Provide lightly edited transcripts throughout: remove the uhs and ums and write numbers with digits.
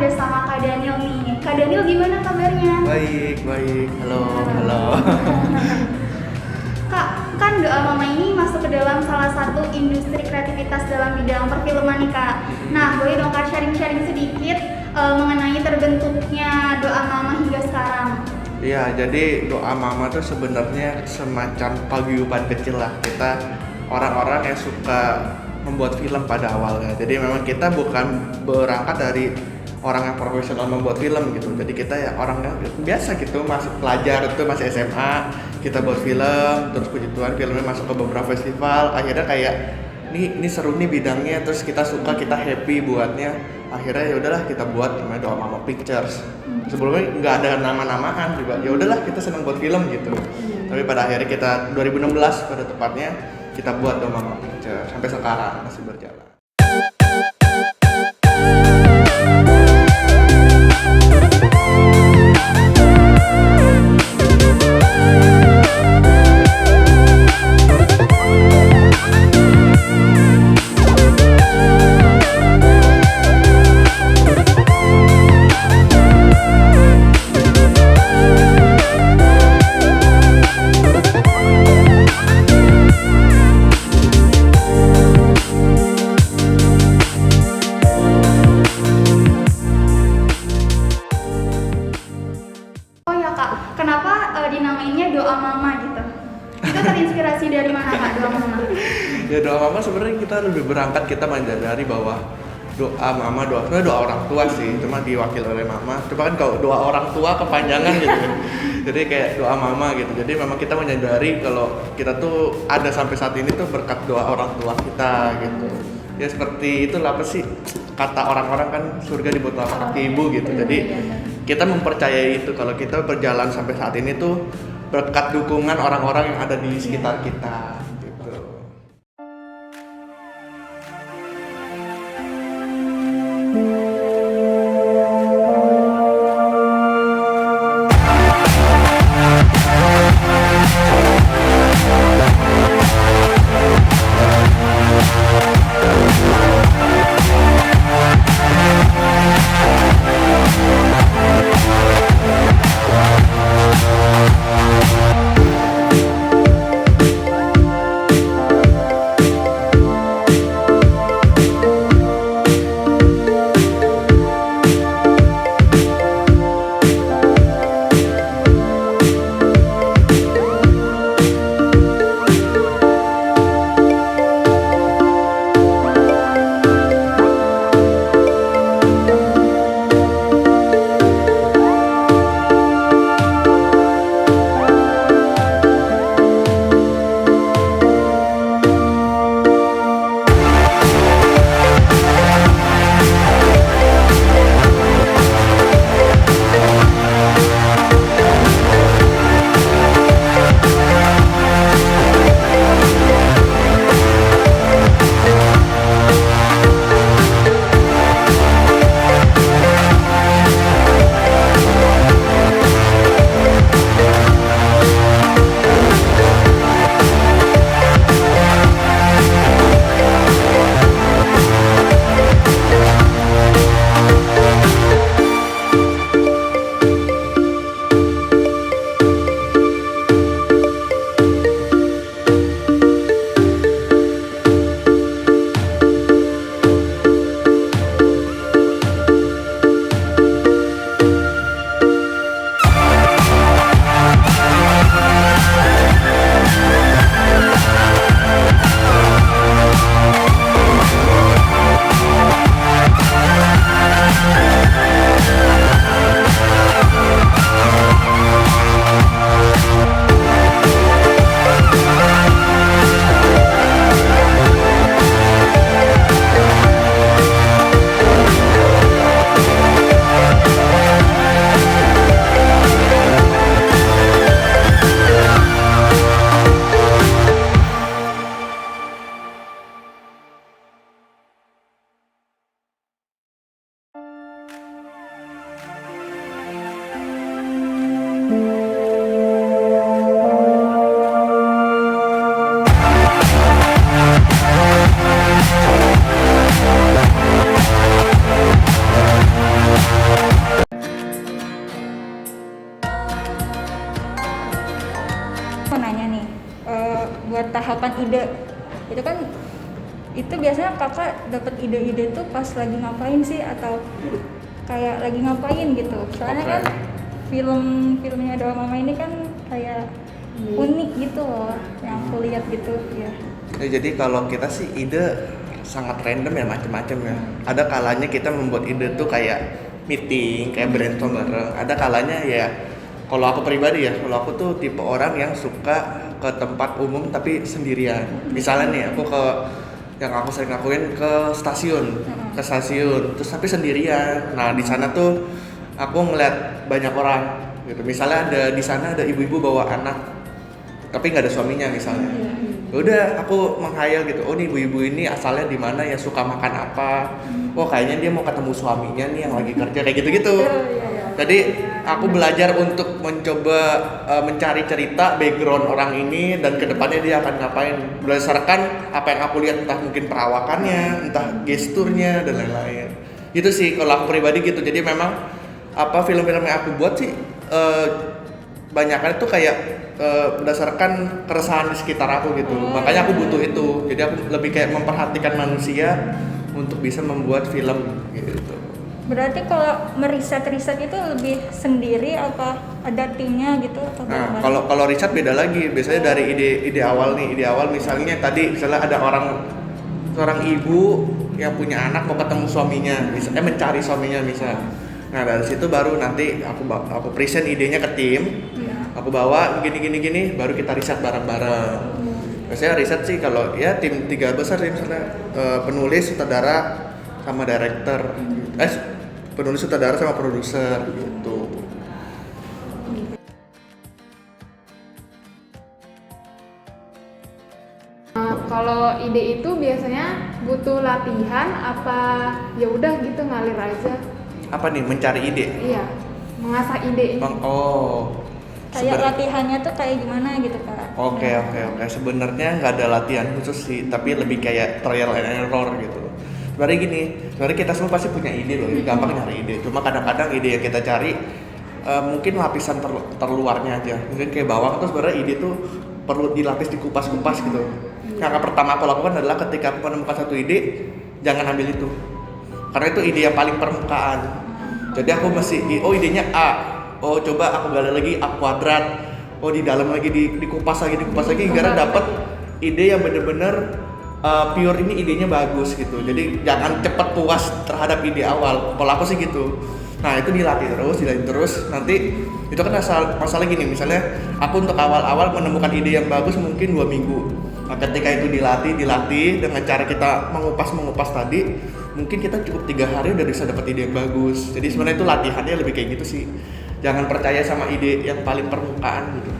udah sama Kak Daniel nih. Kak Daniel gimana kabarnya? Baik. Halo. Kak, kan Doa Mama ini masuk ke dalam salah satu industri kreativitas dalam bidang perfilman nih Kak. Nah, boleh dong Kak sharing-sharing sedikit mengenai terbentuknya Doa Mama hingga sekarang? Iya, jadi Doa Mama tuh sebenarnya semacam paguyuban kecil lah. Kita orang-orang yang suka membuat film pada awalnya. Jadi memang kita bukan berangkat dari orang yang profesional membuat film gitu. Jadi kita ya orang yang biasa gitu, masih pelajar itu masih SMA, kita buat film, terus puji Tuhan filmnya masuk ke beberapa festival. Akhirnya kayak ini seru nih bidangnya, terus kita suka, kita happy buatnya. Akhirnya ya udahlah kita buat namanya Doa Mama Pictures. Sebelumnya nggak ada nama-namaan juga. Ya udahlah kita senang buat film gitu. Tapi pada akhirnya kita 2016 pada tepatnya kita buat Doa Mama Pictures sampai sekarang masih berjalan. Oh ya Kak, kenapa dinamainnya Doa Mama gitu? Itu terinspirasi dari mana Kak, Doa Mama? Ya Doa Mama sebenarnya kita lebih berangkat, kita menyadari bahwa doa mama, sebenarnya doa orang tua sih, cuma diwakil oleh mama. Cuma kan kalau doa orang tua kepanjangan gitu. Jadi kayak doa mama gitu. Jadi memang kita menyadari kalau kita tuh ada sampai saat ini tuh berkat doa orang tua kita gitu. Ya seperti itulah, apa sih kata orang-orang kan surga di bawah telapak kaki ibu gitu. Jadi kita mempercayai itu kalau kita berjalan sampai saat ini tuh berkat dukungan orang-orang yang ada di sekitar kita gitu. pengembangan ide. Itu biasanya kakak dapat ide-ide tuh pas lagi ngapain sih, atau kayak lagi ngapain gitu? Soalnya kan filmnya Doa Mama ini kan kayak unik gitu loh, yang aku lihat gitu ya. Jadi kalau kita sih ide sangat random ya, macam-macam ya. Ada kalanya kita membuat ide tuh kayak meeting, kayak brainstorm bareng. Ada kalanya ya, kalau aku pribadi ya, kalau aku tuh tipe orang yang suka ke tempat umum tapi sendirian. Misalnya nih, yang aku sering lakuin ke stasiun, terus tapi sendirian. Nah di sana tuh aku ngeliat banyak orang gitu. Misalnya di sana ada ibu-ibu bawa anak, tapi nggak ada suaminya misalnya. Udah aku menghayal gitu, oh nih ibu-ibu ini asalnya di mana ya, suka makan apa, oh kayaknya dia mau ketemu suaminya nih yang lagi kerja, kayak gitu-gitu. Jadi aku belajar untuk mencoba mencari cerita background orang ini dan kedepannya dia akan ngapain berdasarkan apa yang aku lihat, entah mungkin perawakannya, entah gesturnya dan lain-lain. Gitu sih kalau aku pribadi gitu. Jadi memang film-film yang aku buat sih banyaknya itu kayak berdasarkan keresahan di sekitar aku gitu. Makanya aku butuh itu. Jadi aku lebih kayak memperhatikan manusia untuk bisa membuat film gitu. Berarti kalau meriset itu lebih sendiri apa ada timnya gitu? Nah, kalau riset beda lagi. Biasanya dari ide awal nih. Ide awal misalnya ada seorang ibu yang punya anak mau ketemu suaminya, misalnya mencari suaminya misalnya. Nah dari situ baru nanti aku present idenya ke tim. Aku bawa gini, baru kita riset bareng-bareng. Biasanya riset sih kalau ya tim 3 besar sih, misalnya penulis, sutradara, sama director. Penulis, sutradara, sama produser gitu. Kalau ide itu biasanya butuh latihan apa ya udah gitu ngalir aja? Apa nih, mencari ide? Iya, mengasah ide. Kayak latihannya tuh kayak gimana gitu Kak? Oke. Sebenarnya nggak ada latihan khusus sih, tapi lebih kayak trial and error gitu. Sebenarnya kita semua pasti punya ide loh, gampang nyari ide. Cuma kadang-kadang ide yang kita cari mungkin lapisan terluarnya aja. Mungkin kayak bawang tuh sebenarnya ide tuh perlu dilapis, dikupas-kupas gitu. Yang pertama aku lakukan adalah ketika aku menemukan satu ide, jangan ambil itu. Karena itu ide yang paling permukaan. Jadi aku idenya A. Oh coba aku gali lagi A kuadrat. Oh di dalam lagi dikupas lagi hingga dapat ide yang bener-bener pure, ini idenya bagus gitu. Jadi jangan cepat puas terhadap ide awal. Kalau aku sih gitu. Nah itu dilatih terus. Nanti itu kan masalah gini, misalnya aku untuk awal-awal menemukan ide yang bagus mungkin 2 minggu. Nah, ketika itu dilatih dengan cara kita mengupas tadi, mungkin kita cukup 3 hari udah bisa dapat ide yang bagus. Jadi sebenarnya itu latihannya lebih kayak gitu sih. Jangan percaya sama ide yang paling permukaan gitu.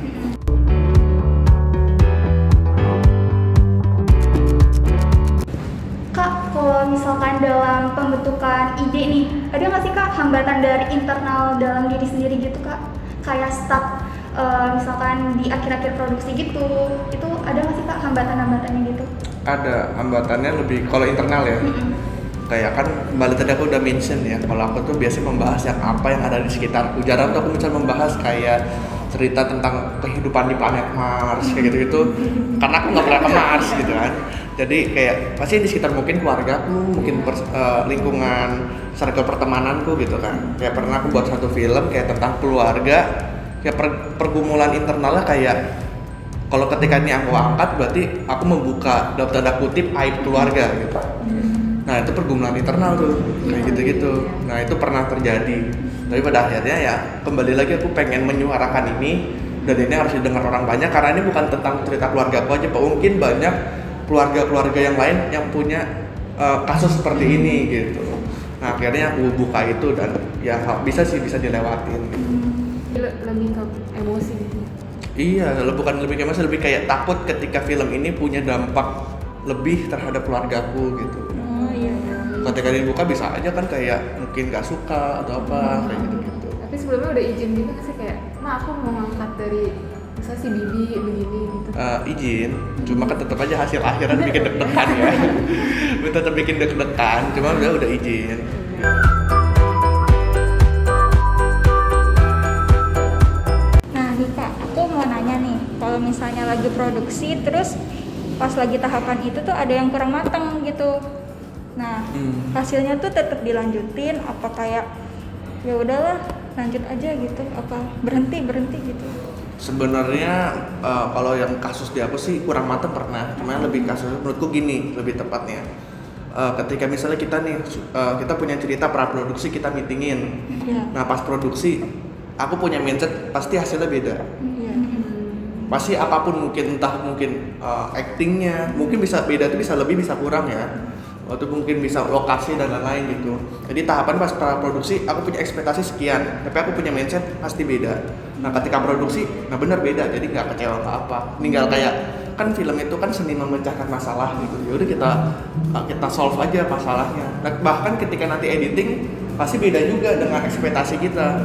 Kak, kalau misalkan dalam pembentukan ide nih, ada nggak sih Kak hambatan dari internal dalam diri sendiri gitu Kak? Kayak stuck misalkan di akhir-akhir produksi gitu, itu ada nggak sih Kak hambatan-hambatannya gitu? Ada hambatannya lebih kalau internal ya. Kayak kan kembali tadi aku udah mention ya, kalau aku tuh biasanya membahas yang apa yang ada di sekitarku. Jarang tuh aku misalnya membahas kayak cerita tentang kehidupan di planet Mars kayak gitu-gitu, karena aku nggak pernah ke Mars gitu kan. Jadi kayak pasti di sekitar mungkin keluargaku, mungkin lingkungan circle pertemananku gitu kan. Kayak pernah aku buat satu film kayak tentang keluarga, kayak pergumulan internalnya, kayak kalau ketika ini aku angkat berarti aku membuka dalam tanda kutip aib keluarga gitu. Nah itu pergumulan internal tuh, kayak gitu-gitu. Nah itu pernah terjadi. Tapi pada akhirnya ya kembali lagi aku pengen menyuarakan ini, dan ini harus didengar orang banyak, karena ini bukan tentang cerita keluarga aku aja, mungkin banyak keluarga-keluarga yang lain yang punya kasus seperti ini gitu. Nah akhirnya aku buka itu dan ya bisa dilewatin gitu. Lebih ke emosi gitu. Iya, bukan lebih kayak lebih kayak takut ketika film ini punya dampak lebih terhadap keluargaku gitu. Ketika dibuka bisa aja kan kayak mungkin gak suka atau apa kayak gitu-gitu. Tapi sebelumnya udah izin gitu nggak sih, kayak aku mau ngangkat dari misalnya si Bibi begini gitu? Izin, cuma kan tetap aja hasil akhiran bikin deg-degan ya. Tetap bikin deg-degan, cuma udah izin. Nah nih Kak, aku mau nanya nih, kalau misalnya lagi produksi terus pas lagi tahapan itu tuh ada yang kurang matang gitu. Nah, hasilnya tuh tetap dilanjutin apa kayak ya udahlah lanjut aja gitu, apa berhenti gitu. Sebenarnya kalau yang kasus di aku sih kurang matang pernah, cuma lebih kasus menurutku gini lebih tepatnya. Ketika misalnya kita nih kita punya cerita praproduksi, kita meetingin. Iya. Nah pas produksi aku punya mindset pasti hasilnya beda. Iya. Pasti apapun mungkin, entah mungkin actingnya mungkin bisa beda, itu bisa lebih bisa kurang ya, atau mungkin bisa lokasi dan lain-lain gitu. Jadi tahapan pas produksi aku punya ekspektasi sekian, tapi aku punya mindset pasti beda. Nah ketika produksi, nah benar beda, jadi nggak kecewa apa. Tinggal kayak kan film itu kan seni memecahkan masalah gitu. Ya udah kita solve aja masalahnya. Nah bahkan ketika nanti editing pasti beda juga dengan ekspektasi kita.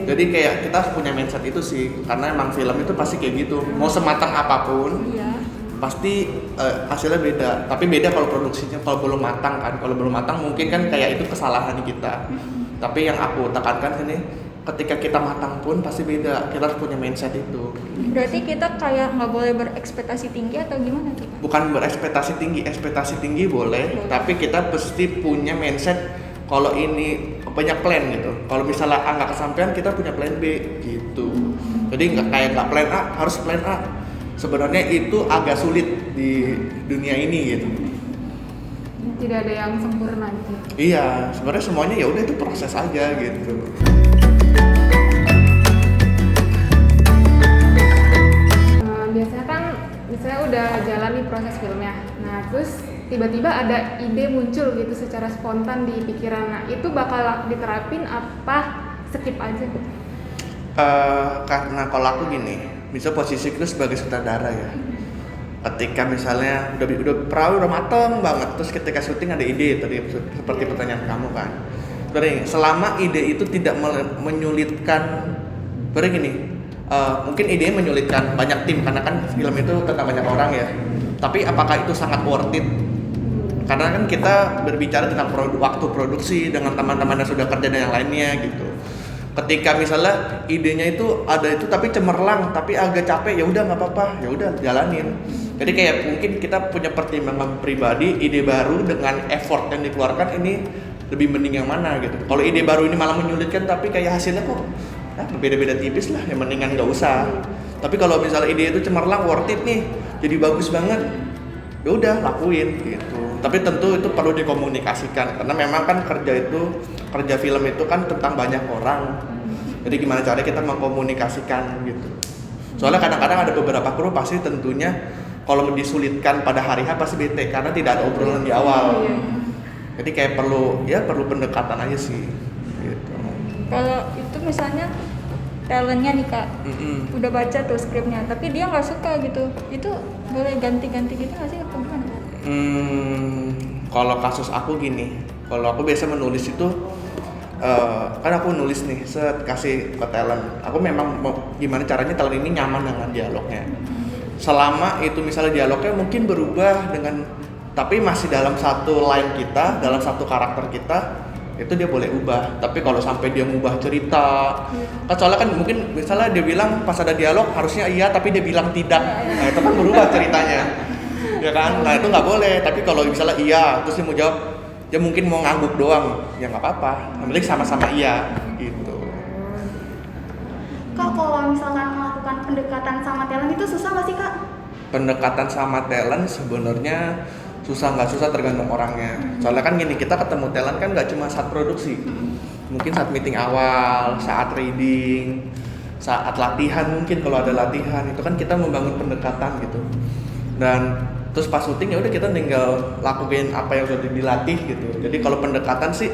Jadi kayak kita harus punya mindset itu sih, karena emang film itu pasti kayak gitu. Mau sematang apapun, pasti hasilnya beda. Tapi beda kalau produksinya, kalau belum matang kan. Kalau belum matang mungkin kan kayak itu kesalahan kita. Tapi yang aku tekankan sini, ketika kita matang pun pasti beda. Kita harus punya mindset itu. Berarti kita kayak nggak boleh berekspektasi tinggi atau gimana tuh? Bukan berekspektasi tinggi boleh, tapi kita pasti punya mindset kalau ini banyak plan gitu. Kalau misalnya A nggak kesampaian, kita punya plan B gitu. Jadi nggak plan A, harus plan A. Sebenarnya itu agak sulit di dunia ini gitu. Tidak ada yang sempurna gitu. Iya, sebenarnya semuanya ya udah itu proses aja gitu. Biasanya kan misalnya udah jalan nih proses filmnya. Nah, terus tiba-tiba ada ide muncul gitu secara spontan di pikiran. Nah, itu bakal diterapin apa skip aja gitu? Karena kalau aku gini, bisa posisiku sebagai sutradara ya. Ketika misalnya udah mateng banget, terus ketika syuting ada ide tadi seperti pertanyaan kamu kan. Berarti selama ide itu tidak menyulitkan, berarti gini, mungkin idenya menyulitkan banyak tim karena kan film itu tentang banyak orang ya. Tapi apakah itu sangat worth it? Karena kan kita berbicara tentang waktu produksi dengan teman-teman yang sudah kerja dan yang lainnya gitu. Ketika misalnya idenya itu ada itu tapi cemerlang, tapi agak capek, ya udah nggak apa-apa, ya udah jalanin. Jadi kayak mungkin kita punya pertimbangan pribadi, ide baru dengan effort yang dikeluarkan ini lebih mending yang mana gitu. Kalau ide baru ini malah menyulitkan tapi kayak hasilnya kok beda-beda tipis lah, yang mendingan nggak usah. Tapi kalau misalnya ide itu cemerlang, worth it nih, jadi bagus banget, ya udah lakuin gitu. Tapi tentu itu perlu dikomunikasikan karena memang kan kerja film itu kan tentang banyak orang. Jadi gimana caranya kita mengkomunikasikan gitu. Soalnya kadang-kadang ada beberapa kru pasti tentunya kalau disulitkan pada hari H pasti bete karena tidak ada obrolan di awal. Jadi kayak perlu pendekatan aja sih gitu. Kalau itu misalnya talentnya nih kak, udah baca tuh skripnya, tapi dia nggak suka gitu, itu boleh ganti-ganti gitu nggak sih atau gimana? Kalau kasus aku gini, kalau aku biasa menulis itu, kan aku nulis nih, kasih ke talent. Aku memang gimana caranya talent ini nyaman dengan dialognya. Selama itu misalnya dialognya mungkin berubah tapi masih dalam satu line kita, dalam satu karakter kita. Itu dia boleh ubah, tapi kalau sampai dia ngubah cerita, kan soalnya kan mungkin misalnya dia bilang pas ada dialog harusnya iya tapi dia bilang tidak, nah itu kan berubah ceritanya, ya kan, nah itu nggak boleh. Tapi kalau misalnya iya, terus dia mau jawab, dia mungkin mau ngangguk doang, ya nggak apa-apa, yang penting sama-sama iya, gitu. Kak, kalau misalkan melakukan pendekatan sama talent itu susah nggak sih kak? Pendekatan sama talent sebenarnya susah nggak susah tergantung orangnya. Soalnya kan gini, kita ketemu talent kan nggak cuma saat produksi, mungkin saat meeting awal, saat reading, saat latihan, mungkin kalau ada latihan itu kan kita membangun pendekatan gitu. Dan terus pas syuting ya udah kita tinggal lakuin apa yang sudah dilatih gitu. Jadi kalau pendekatan sih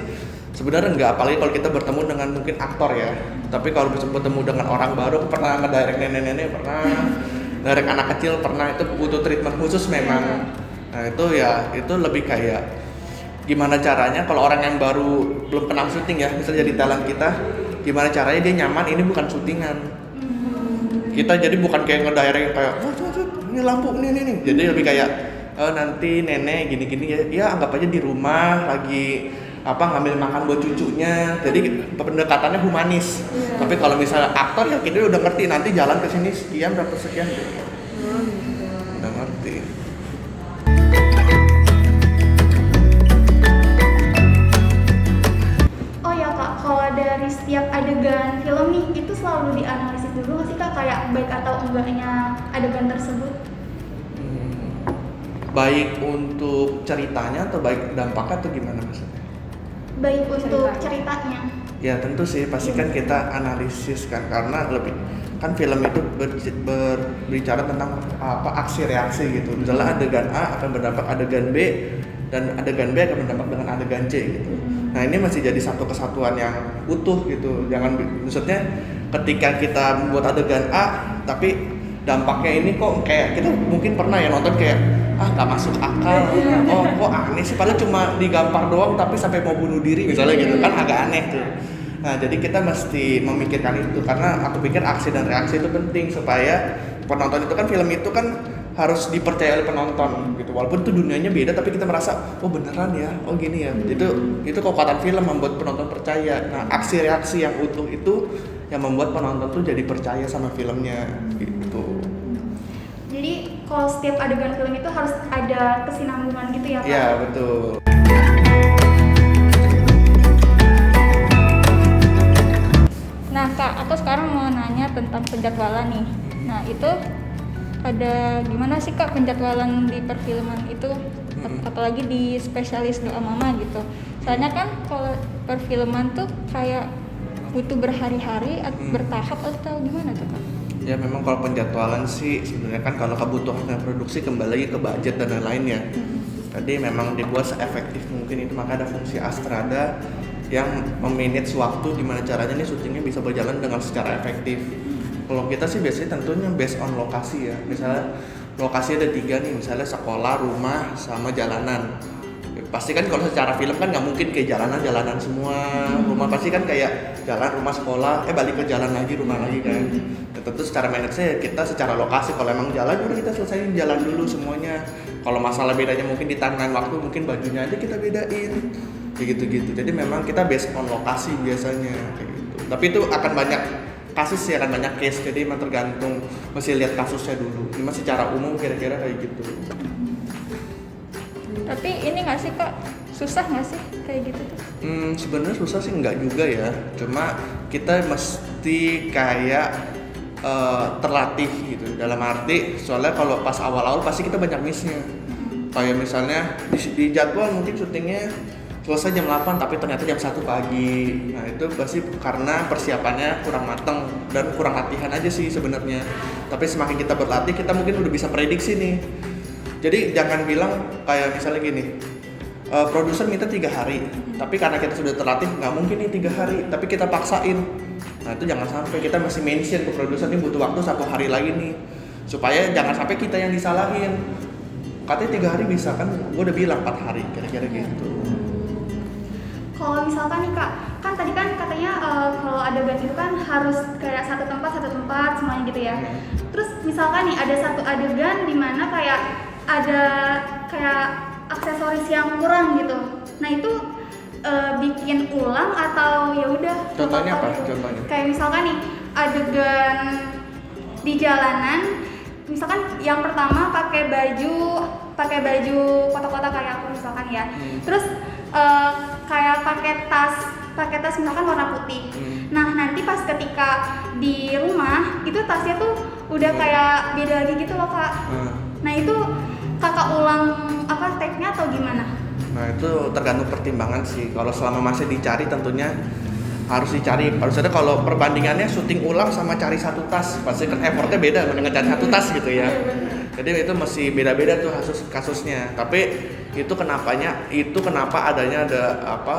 sebenarnya nggak, apalagi kalau kita bertemu dengan mungkin aktor ya. Tapi kalau bertemu dengan orang baru, aku pernah ngedirect nenek-nenek, pernah direct anak kecil, pernah, itu butuh treatment khusus memang. Nah itu lebih kayak gimana caranya kalau orang yang baru belum pernah syuting ya, misalnya jadi talent kita, gimana caranya dia nyaman, ini bukan syutingan. Kita jadi bukan kayak ngedirect kayak ini lampu nih. Jadi lebih kayak nanti nenek gini-gini ya anggap aja di rumah lagi ngambil makan buat cucunya. Jadi pendekatannya humanis. Tapi kalau misalnya aktor ya kita udah ngerti nanti jalan ke sini sekian berapa sekian. Udah ngerti. baik atau enggaknya adegan tersebut? Baik untuk ceritanya atau baik dampaknya atau gimana maksudnya? Baik untuk ceritanya. Ya tentu sih, pasti kan kita analisis kan, karena lebih kan film itu berbicara tentang apa aksi reaksi gitu. Misalnya adegan A akan berdampak adegan B, dan adegan B akan berdampak dengan adegan C gitu. Nah ini masih jadi satu kesatuan yang utuh gitu. Jangan maksudnya ketika kita membuat adegan A tapi dampaknya ini kok kayak kita mungkin pernah ya nonton kayak nggak masuk akal, kok aneh sih, padahal cuma digampar doang tapi sampai mau bunuh diri misalnya gitu kan, agak aneh tuh. Nah jadi kita mesti memikirkan itu, karena aku pikir aksi dan reaksi itu penting supaya penonton itu kan, film itu kan harus dipercaya oleh penonton gitu, walaupun itu dunianya beda tapi kita merasa oh beneran ya, oh gini ya, itu kekuatan film membuat penonton percaya. Nah aksi reaksi yang utuh itu yang membuat penonton tuh jadi percaya sama filmnya gitu. Jadi kalau setiap adegan film itu harus ada kesinambungan gitu ya Pak? Iya betul. Nah Kak, aku sekarang mau nanya tentang penjadwalan nih. Nah itu ada gimana sih Kak penjadwalan di perfilman itu, apalagi di spesialis doa mama gitu. Soalnya kan kalau perfilman tuh kayak butuh berhari-hari atau bertahap atau gimana tuh Kak? Ya memang kalau penjadwalan sih sebenarnya kan kalau kebutuhan produksi kembali lagi ke budget dan lain-lainnya. Tadi memang dibuat seefektif mungkin, itu maka ada fungsi Astrada yang memanage waktu gimana caranya nih syutingnya bisa berjalan dengan secara efektif. Kalau kita sih biasanya tentunya based on lokasi ya. Misalnya lokasi ada 3 nih, misalnya sekolah, rumah, sama jalanan. Pasti kan kalau secara film kan nggak mungkin kayak jalanan semua, rumah pasti kan kayak jalan, rumah, sekolah, balik ke jalan lagi, rumah lagi kan. Ya, tentu secara manajemen kita secara lokasi, kalau emang jalan udah kita selesaiin jalan dulu semuanya. Kalau masalah bedanya mungkin di timeline waktu, mungkin bajunya aja kita bedain kayak gitu-gitu. Jadi memang kita based on lokasi biasanya kayak gitu. Tapi itu akan banyak kasus sih, akan banyak case, jadi memang tergantung, mesti lihat kasusnya dulu. Cuma secara umum kira-kira kayak gitu. Tapi ini nggak sih Kak, susah nggak sih kayak gitu tuh? Sebenarnya susah sih enggak juga ya. Cuma kita mesti kayak terlatih gitu. Dalam arti soalnya kalau pas awal-awal pasti kita banyak missnya. Kayak misalnya di jadwal mungkin syutingnya selesai jam 8 tapi ternyata jam 1 pagi. Nah itu pasti karena persiapannya kurang matang dan kurang latihan aja sih sebenarnya. Tapi semakin kita berlatih kita mungkin udah bisa prediksi nih. Jadi jangan bilang kayak misalnya gini, produser minta 3 hari, tapi karena kita sudah terlatih nggak mungkin nih 3 hari, tapi kita paksain. Nah itu jangan sampai, kita masih mention ke produser nih butuh waktu 1 hari lagi nih, supaya jangan sampai kita yang disalahin. Katanya 3 hari bisa kan, gue udah bilang 4 hari, kira-kira gitu. Kalau misalkan nih Kak, kan tadi kan katanya kalau adegan itu kan harus kayak satu tempat semuanya gitu ya. Terus misalkan nih ada satu adegan di mana kayak ada kayak aksesoris yang kurang gitu. Nah itu bikin ulang atau ya udah? Contohnya apa? Gitu. Contohnya? Kayak misalkan nih adegan di jalanan, misalkan yang pertama pakai baju kotak-kotak kayak aku misalkan ya. Terus kayak pakai tas misalkan warna putih. Nah nanti pas ketika di rumah itu tasnya tuh udah kayak beda lagi gitu loh Kak. Nah itu Kakak ulang apa take-nya atau gimana? Nah itu tergantung pertimbangan sih. Kalau selama masih dicari tentunya harus dicari. Harusnya kalau perbandingannya syuting ulang sama cari satu tas, pasti kan effortnya beda dengan cari satu tas gitu ya. Jadi itu masih beda-beda tuh kasusnya. Tapi itu kenapa adanya ada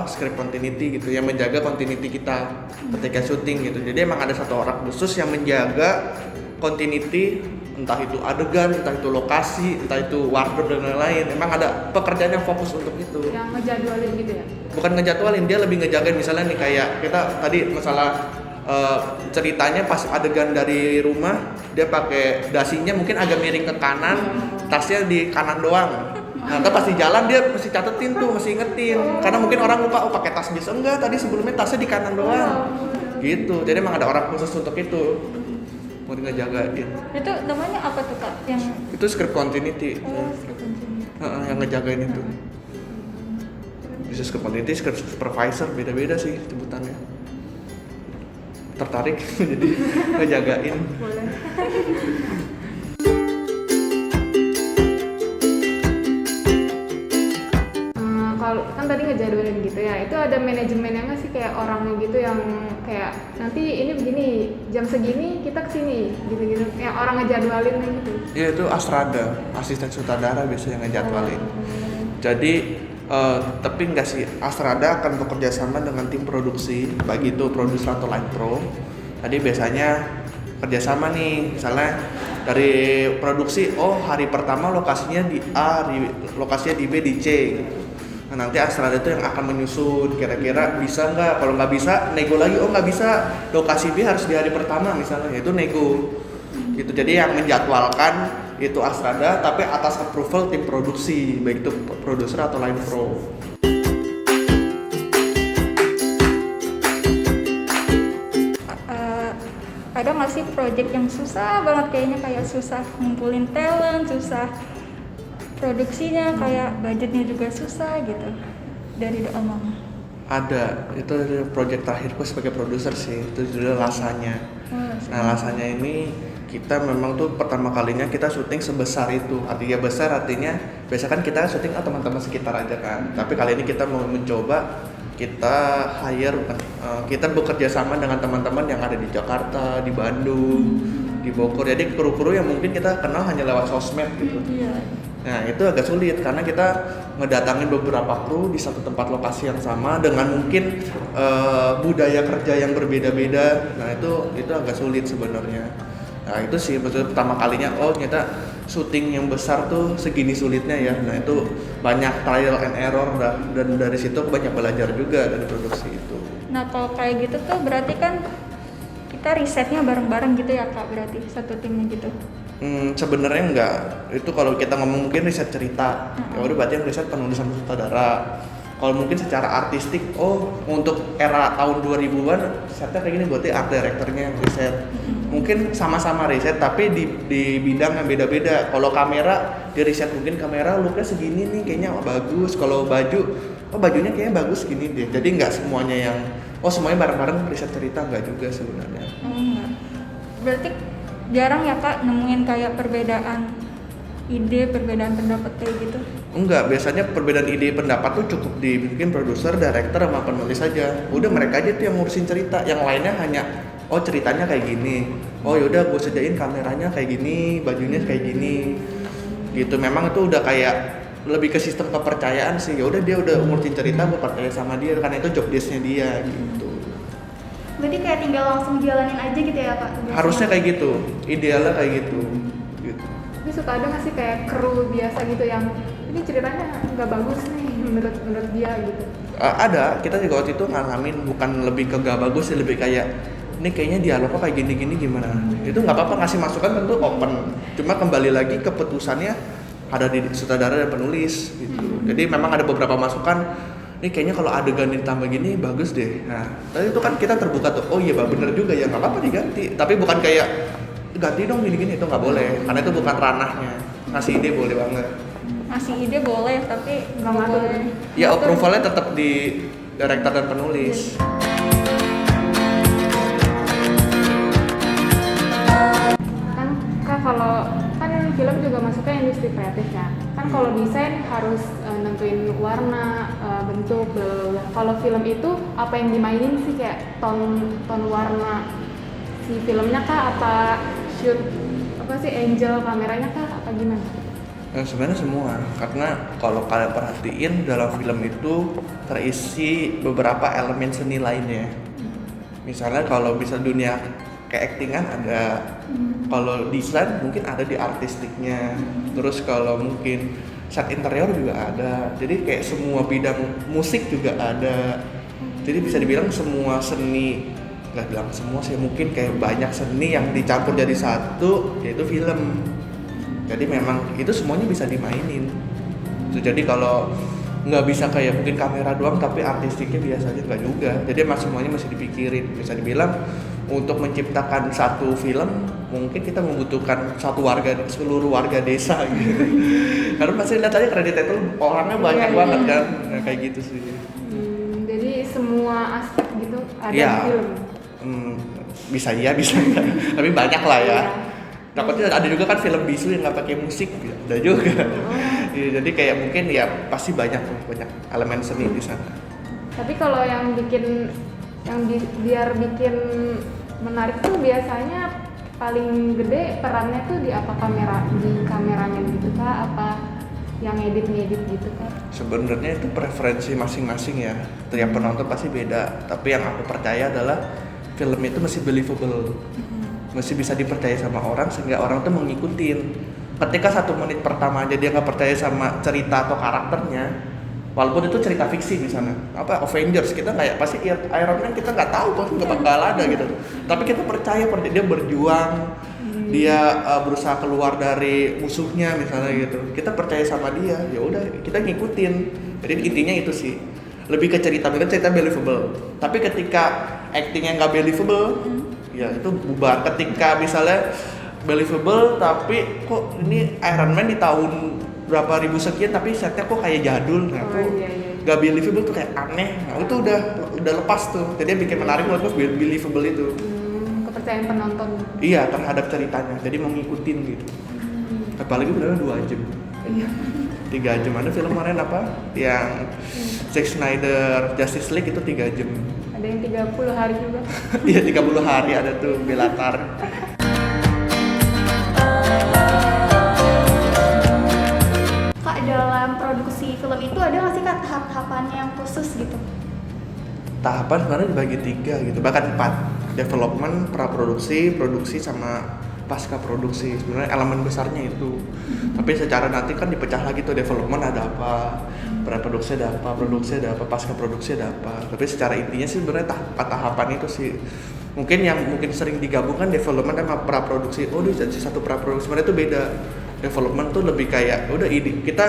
script continuity gitu yang menjaga continuity kita ketika syuting gitu. Jadi emang ada satu orang khusus yang menjaga continuity, entah itu adegan, entah itu lokasi, entah itu wardrobe dan lain-lain. Emang ada pekerjaan yang fokus untuk itu. Yang ngejadwalin gitu ya? Bukan ngejadwalin, dia lebih ngejagain. Misalnya nih kayak kita tadi masalah ceritanya pas adegan dari rumah, dia pakai dasinya mungkin agak miring ke kanan, tasnya di kanan doang. Nah, pas di jalan dia mesti catetin tuh, mesti ingetin. Karena mungkin orang lupa, pakai tas bisa enggak, tadi sebelumnya tasnya di kanan doang. Gitu. Jadi emang ada orang khusus untuk itu. Mau ngejagain. Itu namanya apa tuh Kak? Yang Itu script continuity. script continuity. Yang ngejagain itu. Bisa script continuity, script supervisor, beda-beda sih sebutannya. Tertarik jadi ngejagain. Boleh. Kalau kan tadi ngejadwalin gitu ya, itu ada manajemennya nggak sih, kayak orangnya gitu yang kayak nanti ini begini jam segini kita kesini gitu-gitu, yang orang ngejadwalin gitu. Iya, itu Astrada, asisten sutradara biasanya ngejadwalin. Jadi tapi enggak sih, Astrada akan bekerja sama dengan tim produksi, baik itu produser atau line pro. Tadi biasanya kerjasama nih, misalnya dari produksi, oh hari pertama lokasinya di A, lokasinya di B, di C gitu. Nah, nanti Astrada itu yang akan menyusun kira-kira bisa nggak, kalau nggak bisa nego lagi, oh nggak bisa lokasi B harus di hari pertama misalnya, itu nego gitu. Jadi yang menjadwalkan itu Astrada, tapi atas approval tim produksi, baik itu produser atau line pro. Ada nggak sih project yang susah banget, kayaknya kayak susah ngumpulin talent, susah produksinya, kayak budgetnya juga susah gitu, dari Doa Mama? Ada, itu project terakhirku sebagai produser sih, itu judulnya Lasanya. Nah, Lasanya ini kita memang tuh pertama kalinya kita syuting sebesar itu. Artinya besar, artinya biasa kan kita syuting teman-teman sekitar aja kan, tapi kali ini kita mau mencoba, kita hire, kita bekerja sama dengan teman-teman yang ada di Jakarta, di Bandung, di Bogor. Jadi kru-kru yang mungkin kita kenal hanya lewat sosmed gitu. Nah, itu agak sulit karena kita ngedatangin beberapa kru di satu tempat lokasi yang sama dengan mungkin budaya kerja yang berbeda-beda. Nah, itu agak sulit sebenarnya. Nah, itu sih betul pertama kalinya, oh ternyata syuting yang besar tuh segini sulitnya ya. Nah, itu banyak trial and error dan dari situ banyak belajar juga dari produksi itu. Nah, kalau kayak gitu tuh berarti kan kita risetnya bareng-bareng gitu ya Kak, berarti satu timnya gitu? Sebenarnya enggak. Itu kalau kita ngomong mungkin riset cerita, ya udah berarti yang riset penulisan sutradara. Kalau mungkin secara artistik, oh untuk era tahun 2000-an risetnya kayak gini, berarti art directornya yang riset. Mungkin sama-sama riset tapi di bidang yang beda-beda. Kalau kamera di riset mungkin kamera looknya segini nih kayaknya bagus. Kalau baju, oh bajunya kayaknya bagus gini deh. Jadi nggak semuanya yang semuanya bareng-bareng riset cerita, nggak juga sebenarnya. Enggak. Berarti jarang ya Kak nemuin kayak perbedaan ide, perbedaan pendapat kayak gitu? Enggak, biasanya perbedaan ide pendapat tuh cukup dibikin produser, director sama penulis saja. Udah mereka aja tuh yang ngurusin cerita, yang lainnya hanya ceritanya kayak gini. Oh yaudah gue sediain kameranya kayak gini, bajunya kayak gini. Gitu. Memang itu udah kayak lebih ke sistem kepercayaan sih. Ya udah dia udah ngurusin cerita, gue percaya sama dia karena itu job desk-nya dia gitu. Berarti kayak tinggal langsung jalanin aja gitu ya Kak? Harusnya kayak gitu, idealnya kayak gitu. Tapi suka ada nggak sih kayak kru biasa gitu yang ini ceritanya nggak bagus nih menurut dia gitu? Ada, kita juga waktu itu ngalamin, bukan lebih ke gak bagus sih, lebih kayak ini kayaknya dialognya kayak gini-gini gimana. Itu nggak apa-apa, ngasih masukan tentu open. Cuma kembali lagi keputusannya ada di sutradara dan penulis gitu. Jadi memang ada beberapa masukan, ini kayaknya kalau adegan ditambah gini bagus deh. Nah, tadi itu kan kita terbuka tuh, oh iya bener juga ya, nggak apa-apa diganti. Tapi bukan kayak ganti dong gini-gini, itu nggak boleh, karena itu bukan ranahnya. Ngasih ide boleh banget. Ngasih ide boleh, tapi nggak boleh. Ya approvalnya tetap di director dan penulis. Kan Kak, kalau kan film juga masuknya industri kreatif ya. Kan kalau desain harus nentuin warna, bentuk, bla bla bla. Kalau film itu apa yang dimainin sih, kayak ton warna si filmnya kah, apa shoot apa sih angel kameranya kah, apa gimana? Sebenarnya semua, karena kalau kalian perhatiin dalam film itu terisi beberapa elemen seni lainnya. Misalnya kalau bisa dunia keaktingan ada, kalau desain mungkin ada di artistiknya, terus kalau mungkin set interior juga ada. Jadi kayak semua bidang musik juga ada. Jadi bisa dibilang semua seni, nggak bilang semua sih, mungkin kayak banyak seni yang dicampur jadi satu, yaitu film. Jadi memang itu semuanya bisa dimainin. Jadi kalau nggak bisa kayak mungkin kamera doang tapi artistiknya biasanya nggak juga. Jadi emang semuanya masih dipikirin. Bisa dibilang untuk menciptakan satu film mungkin kita membutuhkan seluruh warga desa gitu. Karena pasti lihat aja kreditnya itu orangnya banyak banget kan. Nah, kayak gitu sih. Jadi semua aspek gitu ada Ya, di film. bisa iya bisa enggak. Tapi banyak lah ya. Takutnya ada juga kan film bisu yang nggak pakai musik, ada juga. Ya, jadi kayak mungkin ya pasti banyak elemen seni di sana. Tapi kalau yang bikin biar bikin menarik tuh biasanya paling gede perannya tuh di apa kameranya gitu kah, apa yang ngedit gitu kan? Sebenarnya itu preferensi masing-masing ya. Tiap penonton pasti beda. Tapi yang aku percaya adalah film itu masih believable, masih bisa dipercaya sama orang sehingga orang tuh mengikutin. Ketika 1 menit pertama aja dia nggak percaya sama cerita atau karakternya, walaupun itu cerita fiksi di sana, apa Avengers kita kayak pasti Iron Man kita nggak tahu pasti nggak bakal ada gitu. Tapi kita percaya dia berjuang. Dia berusaha keluar dari musuhnya misalnya gitu, kita percaya sama dia, ya udah kita ngikutin. Jadi intinya itu sih, lebih ke cerita believable. Tapi ketika actingnya nggak believable, ya itu bubar. Ketika misalnya believable tapi kok ini Iron Man di tahun berapa ribu sekian tapi setnya kok kayak jadul, nah itu nggak believable tuh, kayak aneh. Nah itu udah lepas tuh, jadi yang bikin menarik menurutku believable itu. Kepercayaan penonton. Iya, terhadap ceritanya, jadi mau ngikutin gitu. Apalagi benar 2 jam. Iya. 3 jam, ada film kemarin apa? Yang Zack Snyder Justice League itu 3 jam. Ada yang 30 hari juga. Iya, 30 hari ada tuh Belatar. Kak, dalam produksi film itu ada nggak sih Kak tahap-tahapannya yang khusus gitu? Tahapan sebenarnya dibagi 3 gitu, bahkan 4. Development, praproduksi, produksi, sama pasca produksi. Sebenarnya elemen besarnya itu. Tapi secara nanti kan dipecah lagi tuh, development ada apa, praproduksi ada apa, produksi ada apa, pasca produksi ada apa. Tapi secara intinya sih sebenarnya tahapan itu sih. Mungkin yang sering digabungkan development sama praproduksi. Oh, di satu praproduksi sebenarnya itu beda. Development tuh lebih kayak udah ide. Kita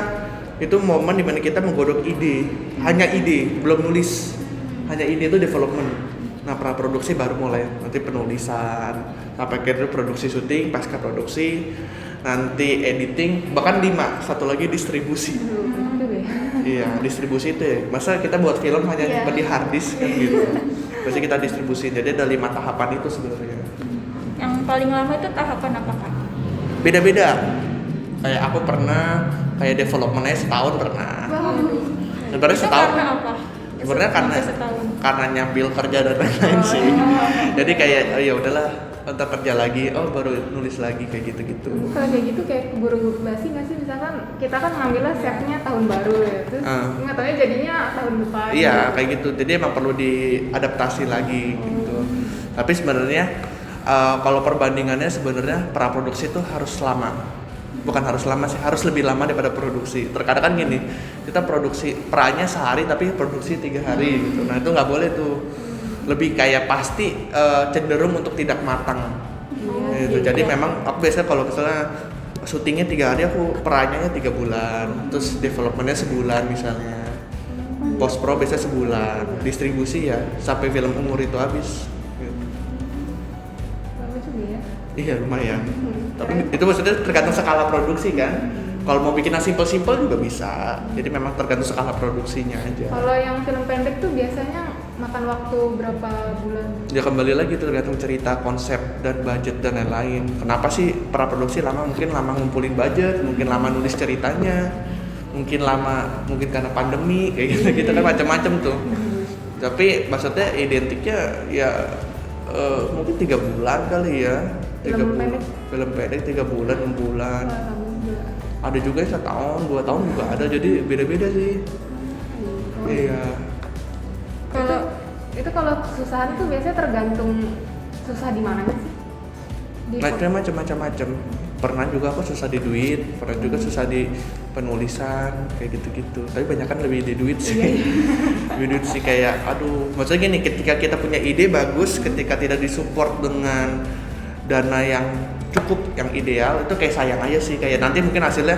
itu momen dimana kita menggodok ide, hanya ide, belum nulis. Hanya ide itu development. Nah, praproduksi baru mulai nanti penulisan, sampai ke produksi syuting, pasca produksi, nanti editing, bahkan 5, satu lagi distribusi. Iya, distribusi itu ya. Masa kita buat film hanya nyimpen di hard disk kan gitu. Pasti kita distribusi. Jadi ada 5 tahapan itu sebenarnya. Yang paling lama itu tahapan apa Kak? Beda-beda. Kayak aku pernah kayak developmentnya setahun pernah. Sebenarnya Itu setahun. karena apa? Sebenarnya karena nyambil kerja dan lain-lain sih. Jadi kayak oh ya udahlah, ntar kerja lagi, oh baru nulis lagi kayak gitu-gitu. Kalau kayak gitu kayak keburu basi nggak sih? Misalkan kita kan ngambilnya setnya tahun baru ya, terus nggak tahunya jadinya tahun depan. Iya kayak gitu. Jadi emang perlu diadaptasi lagi gitu. Tapi sebenarnya kalau perbandingannya sebenarnya praproduksi itu harus lama. Bukan harus lama sih, harus lebih lama daripada produksi. Terkadang kan gini, kita produksi pranya sehari tapi produksi 3 hari gitu. Nah itu nggak boleh tuh. Lebih kayak pasti cenderung untuk tidak matang. Gitu. Jadi memang aku biasanya kalau misalnya syutingnya 3 hari, aku pranya 3 bulan, terus developmentnya sebulan misalnya, post pro biasanya sebulan, distribusi ya sampai film umur itu habis. Gitu. Lama juga ya. Iya lumayan. Tapi itu maksudnya tergantung skala produksi kan. Kalau mau bikin yang simple-simple juga bisa. Jadi memang tergantung skala produksinya aja. Kalau yang film pendek tuh biasanya makan waktu berapa bulan? Ya kembali lagi tergantung cerita, konsep, dan budget dan lain-lain. Kenapa sih praproduksi lama? Mungkin lama ngumpulin budget, mungkin lama nulis ceritanya, mungkin karena pandemi kayak gitu kan macam-macam tuh. Tapi maksudnya identiknya ya mungkin 3 bulan kali ya. Film pendek? Film pendek 3 bulan, 6 bulan. Alhamdulillah. Ada juga yang 1 tahun, 2 tahun juga ada, jadi beda-beda sih. Iya. Kalau Itu kalau kesusahan itu biasanya tergantung susah di mananya sih? Macam-macam. Pernah juga aku susah di duit, pernah juga susah di penulisan kayak gitu-gitu. Tapi banyak kan lebih di duit sih. Lebih duit sih kayak aduh, maksudnya gini, ketika kita punya ide bagus, ketika tidak disupport dengan dana yang cukup, yang ideal, itu kayak sayang aja sih. Kayak nanti mungkin hasilnya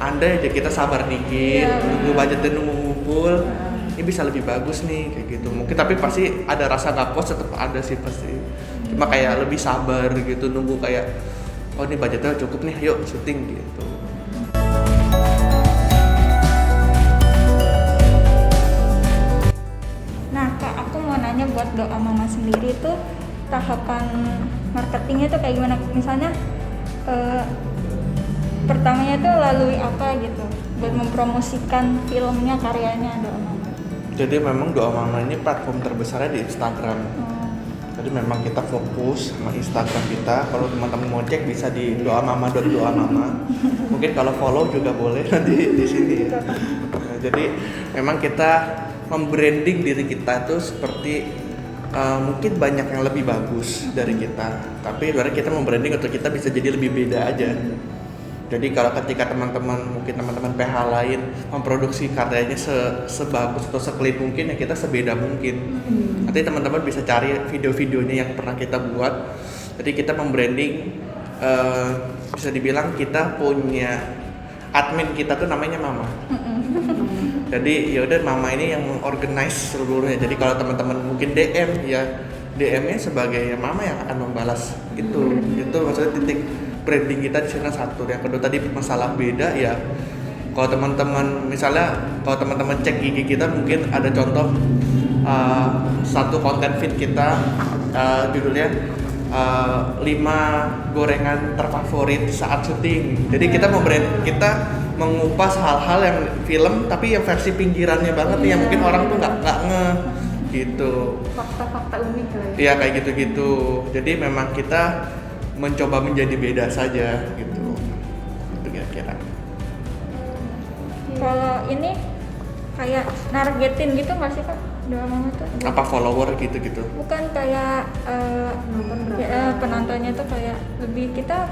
andai aja kita sabar dikit, nunggu budget dan nunggu ngumpul, ini bisa lebih bagus nih kayak gitu. Mungkin tapi pasti ada rasa nggak puas, tetap ada sih pasti. Cuma kayak lebih sabar gitu, nunggu kayak oh ini budgetnya cukup nih, yuk syuting gitu. Nah Kak, aku mau nanya buat Doa Mama sendiri tuh tahapan marketingnya tuh kayak gimana? Misalnya eh, pertamanya tuh lalui apa gitu buat mempromosikan filmnya, karyanya Doa Mama. Jadi memang Doa Mama ini platform terbesarnya di Instagram. Jadi memang kita fokus sama Instagram kita. Kalau teman-teman mau cek bisa di doamama.doamama. Mungkin kalau follow juga boleh nanti di sini. Ya. Nah, jadi memang kita membranding diri kita tuh seperti mungkin banyak yang lebih bagus dari kita. Tapi sebenarnya kita membranding untuk kita bisa jadi lebih beda aja. Jadi kalau ketika mungkin teman-teman PH lain memproduksi karyanya sebagus atau seklit mungkin, ya kita sebeda mungkin. Nanti teman-teman bisa cari video-videonya yang pernah kita buat. Jadi kita membranding, bisa dibilang kita punya admin kita tuh namanya Mama. Jadi ya udah Mama ini yang mengorganize seluruhnya. Jadi kalau teman-teman mungkin DM, ya DM-nya sebagai Mama yang akan membalas gitu. Itu maksudnya titik branding kita di sana satu. Yang kedua tadi masalah beda ya. Kalau teman-teman cek IG kita mungkin ada contoh satu konten feed kita judulnya 5 gorengan terfavorit saat syuting. Jadi kita mengupas hal-hal yang film tapi yang versi pinggirannya banget nih, yang mungkin orang tuh nggak gitu. Fakta-fakta unik lah ya. Iya kayak gitu-gitu. Jadi memang kita mencoba menjadi beda saja gitu. Itu kira-kira. Kalau ini kayak nargetin gitu nggak sih Kak? Doa Mama tuh Apa follower gitu-gitu? bukan kayak Nonton berapa? penontonnya tuh kayak lebih kita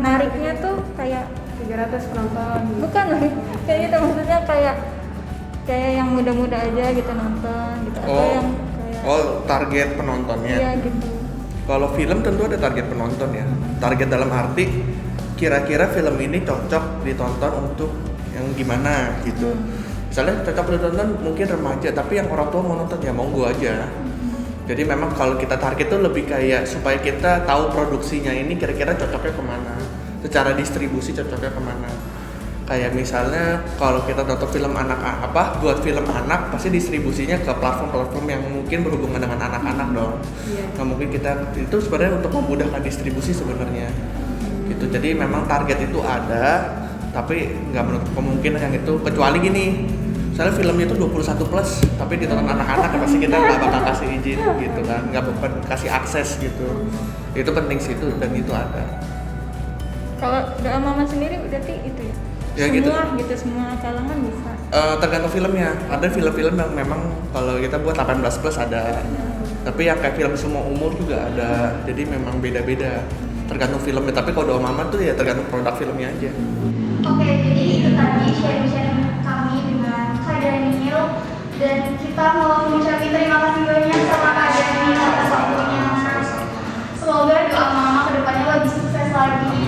nariknya tuh kayak 300 penonton. bukan kayak gitu, maksudnya kayak yang muda-muda aja gitu nonton gitu, atau yang kayak Target penontonnya. iya gitu. Kalau film tentu ada target penonton ya. Target dalam arti kira-kira film ini cocok ditonton untuk yang gimana gitu. Misalnya cocok ditonton mungkin remaja, tapi yang orang tua mau nonton ya monggo aja. Jadi memang kalau kita target tuh lebih kayak supaya kita tahu produksinya ini kira-kira cocoknya kemana, secara distribusi cocoknya kemana. Kayak misalnya kalau kita nonton film buat film anak pasti distribusinya ke platform-platform yang mungkin berhubungan dengan anak-anak dong. Nah mungkin kita itu sebenarnya untuk memudahkan distribusi sebenarnya. Gitu. Jadi memang target itu ada, tapi nggak menutup kemungkinan yang itu, kecuali gini. Misalnya filmnya itu 21 plus, tapi ditonton anak-anak ya pasti kita nggak bakal kasih izin gitu kan, nggak bakal kasih akses gitu. Itu penting sih itu, dan itu ada. Kalau Doa Mama sendiri berarti itu ya? Ya, semua gitu, semua kalangan bisa. Tergantung filmnya. Ada film-film yang memang kalau kita buat 18 plus ada. Tapi yang kayak film semua umur juga ada. Jadi memang beda-beda. Tergantung filmnya. Tapi kalau Doa Mama tuh ya tergantung produk filmnya aja. Oke, jadi itu tadi sharing-sharing kami dengan Kak Daniel, dan kita mau mengucapkan terima kasih banyak sama Kak Daniel atas waktunya. Semoga Doa Mama kedepannya lebih sukses lagi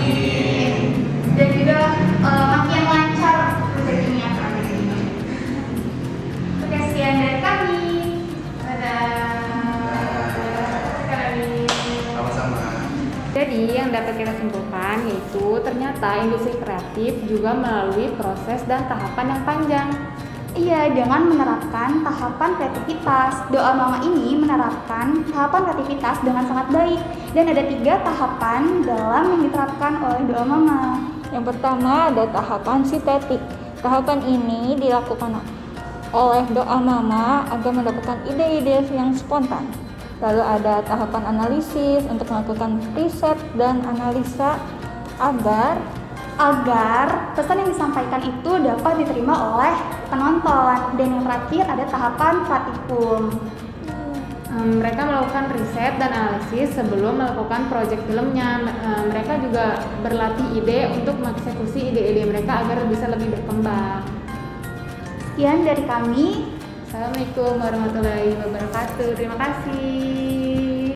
dan juga makin lancar rezekinya. Oke, sekian dari kami. Sama-sama. Jadi yang dapat kita simpulkan yaitu ternyata industri kreatif juga melalui proses dan tahapan yang panjang. Iya, dengan menerapkan tahapan kreativitas. Doa Mama ini menerapkan tahapan kreativitas dengan sangat baik. Dan ada 3 tahapan dalam yang diterapkan oleh Doa Mama. Yang pertama ada tahapan sintetik. Tahapan ini dilakukan oleh Doa Mama agar mendapatkan ide-ide yang spontan. Lalu ada tahapan analisis untuk melakukan riset dan analisa agar pesan yang disampaikan itu dapat diterima oleh penonton. Dan yang terakhir ada tahapan pratikum. Mereka melakukan riset dan analisis sebelum melakukan proyek filmnya. Mereka juga berlatih ide untuk mengeksekusi ide-ide mereka agar bisa lebih berkembang. Sekian dari kami. Assalamualaikum warahmatullahi wabarakatuh. Terima kasih.